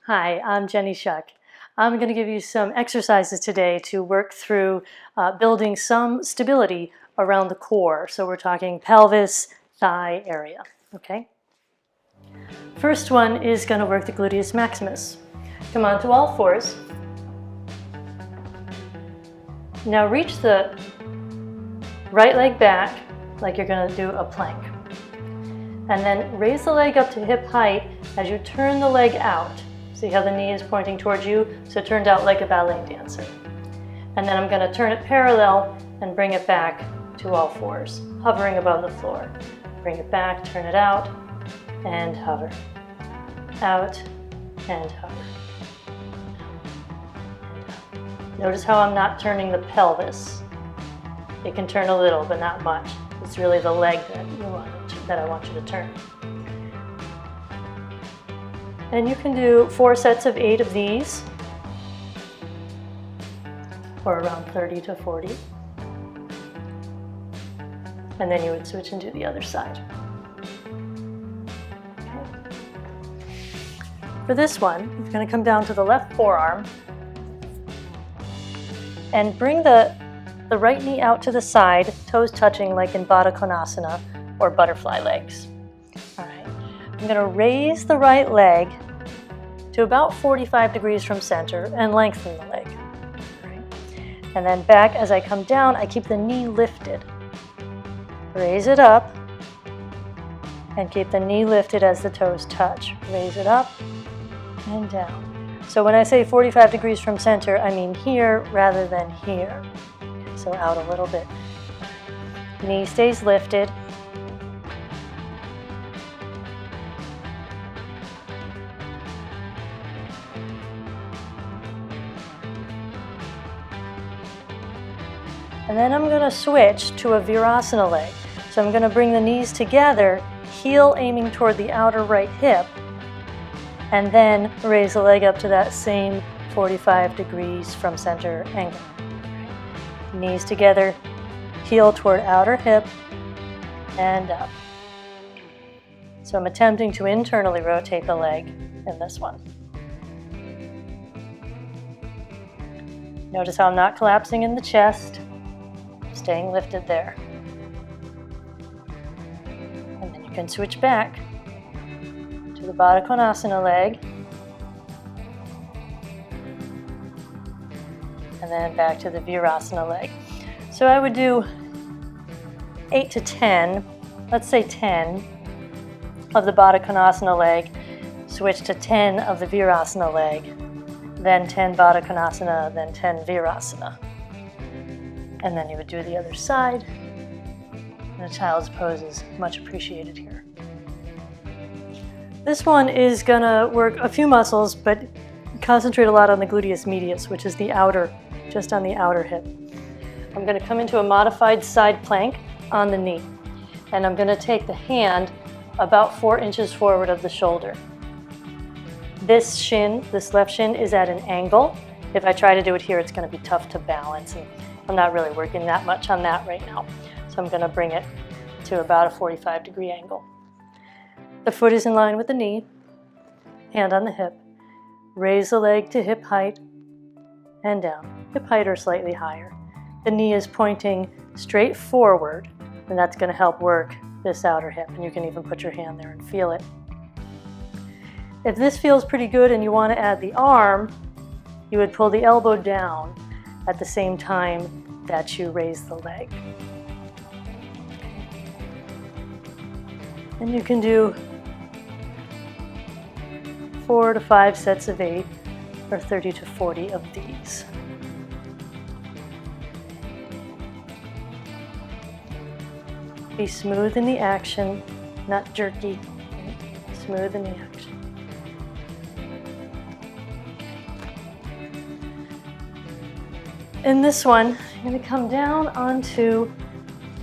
Hi, I'm Jenny Schuck. I'm going to give you some exercises today to work through building some stability around the core. So we're talking pelvis, thigh area, okay? First one is going to work the gluteus maximus. Come onto all fours. Now reach the right leg back like you're going to do a plank. And then raise the leg up to hip height as you turn the leg out. See how the knee is pointing towards you? So it turned out like a ballet dancer. And then I'm going to turn it parallel and bring it back to all fours, hovering above the floor. Bring it back, turn it out, and hover. Out, and hover. Notice how I'm not turning the pelvis. It can turn a little, but not much. It's really the leg that I want you to turn. And you can do 4 sets of 8 of these, or around 30 to 40. And then you would switch and do the other side. Okay. For this one, you're going to come down to the left forearm and bring the right knee out to the side, toes touching like in Baddha Konasana or butterfly legs. All right. I'm going to raise the right leg to about 45 degrees from center and lengthen the leg. Right. And then back as I come down, I keep the knee lifted. Raise it up and keep the knee lifted as the toes touch. Raise it up and down. So when I say 45 degrees from center, I mean here rather than here. So out a little bit. Knee stays lifted. And then I'm going to switch to a Virasana leg. So I'm going to bring the knees together, heel aiming toward the outer right hip, and then raise the leg up to that same 45 degrees from center angle. Knees together, heel toward outer hip, and up. So I'm attempting to internally rotate the leg in this one. Notice how I'm not collapsing in the chest. Staying lifted there. And then you can switch back to the Baddha Konasana leg. And then back to the Virasana leg. So I would do 8 to 10, let's say 10 of the Baddha Konasana leg, switch to 10 of the Virasana leg, then 10 Baddha Konasana, then 10 Virasana. And then you would do the other side. And a child's pose is much appreciated here. This one is gonna work a few muscles, but concentrate a lot on the gluteus medius, which is the outer, just on the outer hip. I'm gonna come into a modified side plank on the knee. And I'm gonna take the hand about 4 inches forward of the shoulder. This shin, this left shin, is at an angle. If I try to do it here, it's gonna be tough to balance. And I'm not really working that much on that right now. So I'm going to bring it to about a 45-degree angle. The foot is in line with the knee, hand on the hip. Raise the leg to hip height and down. Hip height or slightly higher. The knee is pointing straight forward, and that's going to help work this outer hip. And you can even put your hand there and feel it. If this feels pretty good and you want to add the arm, you would pull the elbow down at the same time that you raise the leg. And you can do 4 to 5 sets of 8 or 30 to 40 of these. Be smooth in the action, not jerky. Smooth in the action. In this one, I'm going to come down onto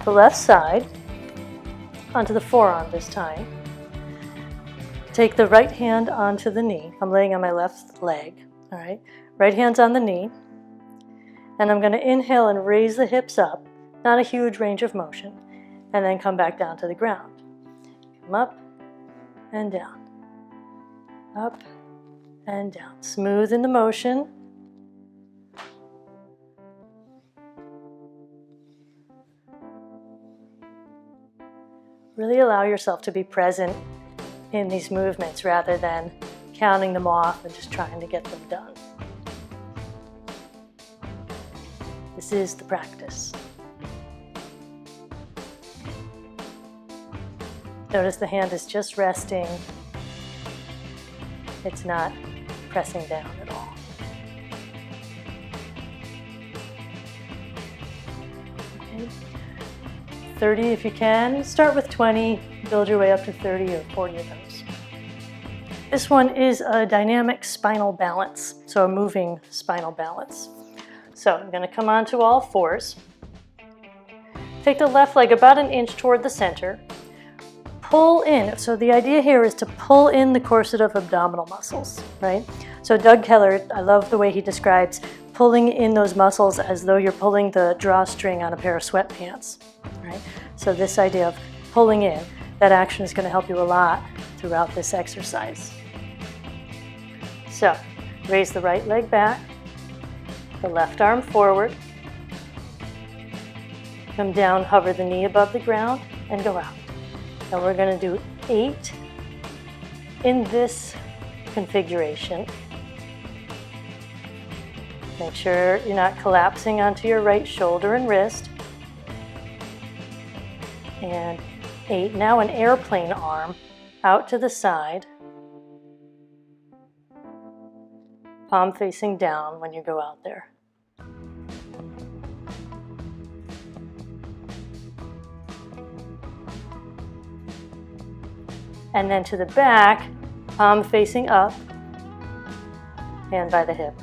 the left side, onto the forearm this time. Take the right hand onto the knee. I'm laying on my left leg, all right? Right hand's on the knee. And I'm going to inhale and raise the hips up, not a huge range of motion, and then come back down to the ground. Come up and down, up and down. Smooth in the motion. Really allow yourself to be present in these movements rather than counting them off and just trying to get them done. This is the practice. Notice the hand is just resting. It's not pressing down at all. Okay. 30 if you can. Start with 20, build your way up to 30 or 40 of those. This one is a dynamic spinal balance, so a moving spinal balance. So I'm going to come onto all fours. Take the left leg about an inch toward the center. Pull in. So the idea here is to pull in the corset of abdominal muscles, right? So Doug Keller, I love the way he describes pulling in those muscles as though you're pulling the drawstring on a pair of sweatpants, right? So this idea of pulling in, that action is going to help you a lot throughout this exercise. So raise the right leg back, the left arm forward, come down, hover the knee above the ground, and go out. Now we're going to do 8 in this configuration. Make sure you're not collapsing onto your right shoulder and wrist. And 8. Now an airplane arm out to the side, palm facing down when you go out there. And then to the back, palm facing up, hand by the hip.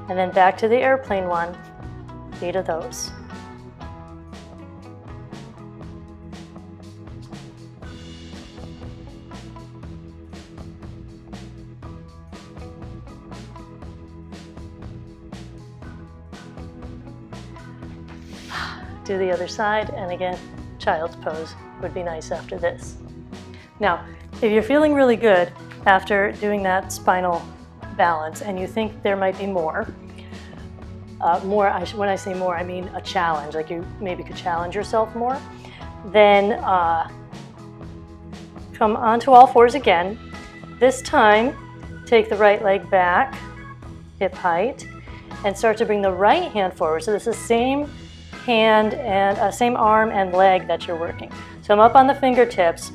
And then back to the airplane one, 8 of those. Do the other side, and again, child's pose would be nice after this. Now, if you're feeling really good after doing that spinal balance and you think there might be more, when I say more, I mean a challenge, like you maybe could challenge yourself more, then come onto all fours again. This time, take the right leg back, hip height, and start to bring the right hand forward. So this is same hand and same arm and leg that you're working. So I'm up on the fingertips,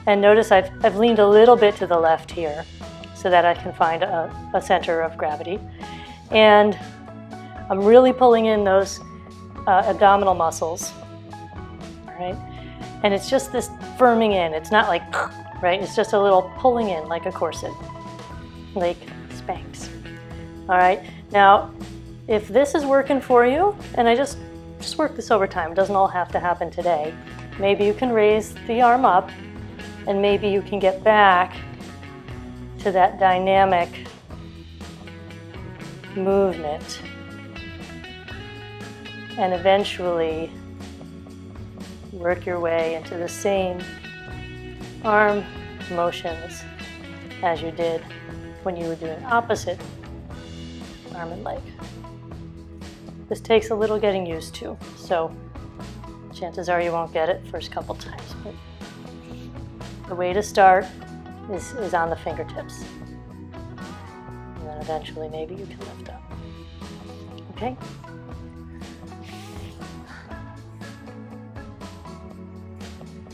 and notice I've leaned a little bit to the left here so that I can find a center of gravity. And I'm really pulling in those abdominal muscles, all right? And it's just this firming in. It's not like, right? It's just a little pulling in like a corset, like Spanx. All right, now if this is working for you, and I just work this over time, it doesn't all have to happen today. Maybe you can raise the arm up, and maybe you can get back to that dynamic movement, and eventually work your way into the same arm motions as you did when you were doing opposite arm and leg. This takes a little getting used to, so chances are you won't get it first couple times. But the way to start is on the fingertips. And then eventually maybe you can lift up. Okay?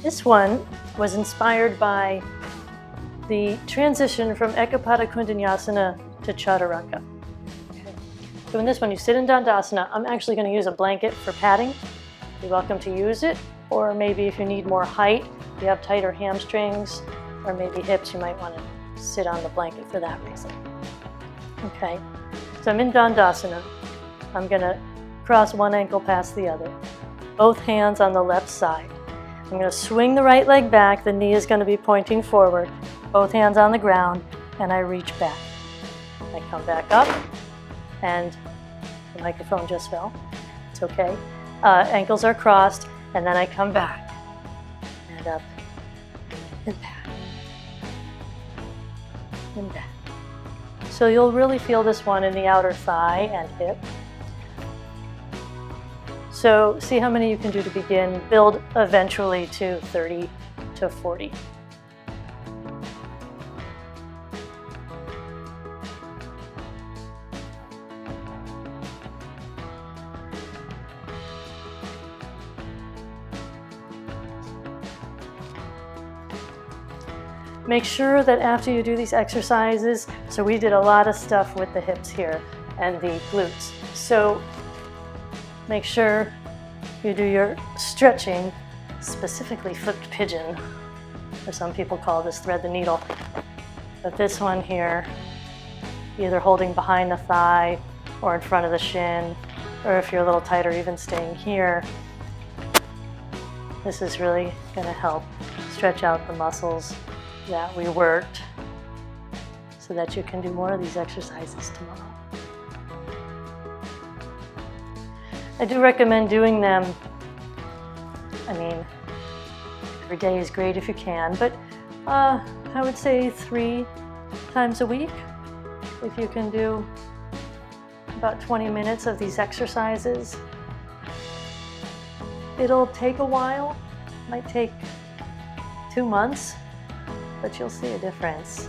This one was inspired by the transition from Ekapada Kundanyasana to Chaturanga. So in this one, you sit in Dandasana. I'm actually going to use a blanket for padding. You're welcome to use it, or maybe if you need more height, you have tighter hamstrings, or maybe hips, you might want to sit on the blanket for that reason. Okay, so I'm in Dandasana. I'm going to cross one ankle past the other. Both hands on the left side. I'm going to swing the right leg back. The knee is going to be pointing forward. Both hands on the ground, and I reach back. I come back up. And the microphone just fell. It's okay. Ankles are crossed, and then I come back and up and back and back. So you'll really feel this one in the outer thigh and hip. So see how many you can do to begin. Build eventually to 30 to 40. Make sure that after you do these exercises, so we did a lot of stuff with the hips here and the glutes. So make sure you do your stretching, specifically flipped pigeon, or some people call this thread the needle. But this one here, either holding behind the thigh or in front of the shin, or if you're a little tighter, even staying here. This is really going to help stretch out the muscles that we worked so that you can do more of these exercises tomorrow. I do recommend doing them, I mean, every day is great if you can, but I would say 3 times a week. If you can do about 20 minutes of these exercises. It'll take a while, might take 2 months, but you'll see a difference.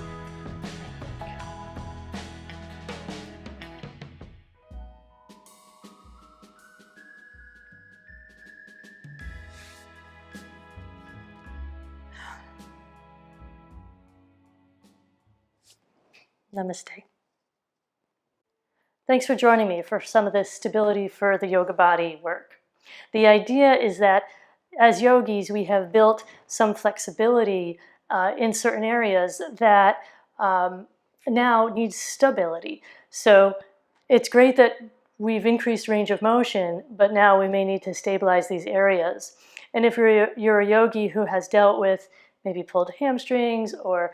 Namaste. Thanks for joining me for some of this stability for the yoga body work. The idea is that as yogis, we have built some flexibility in certain areas that now needs stability. So it's great that we've increased range of motion, but now we may need to stabilize these areas. And if you're a yogi who has dealt with maybe pulled hamstrings or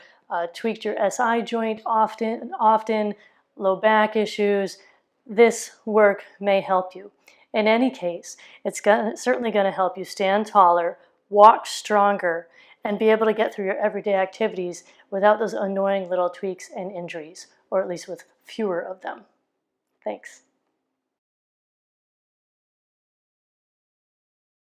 tweaked your SI joint often, low back issues, this work may help you. In any case, it's certainly going to help you stand taller, walk stronger, and be able to get through your everyday activities without those annoying little tweaks and injuries, or at least with fewer of them. Thanks.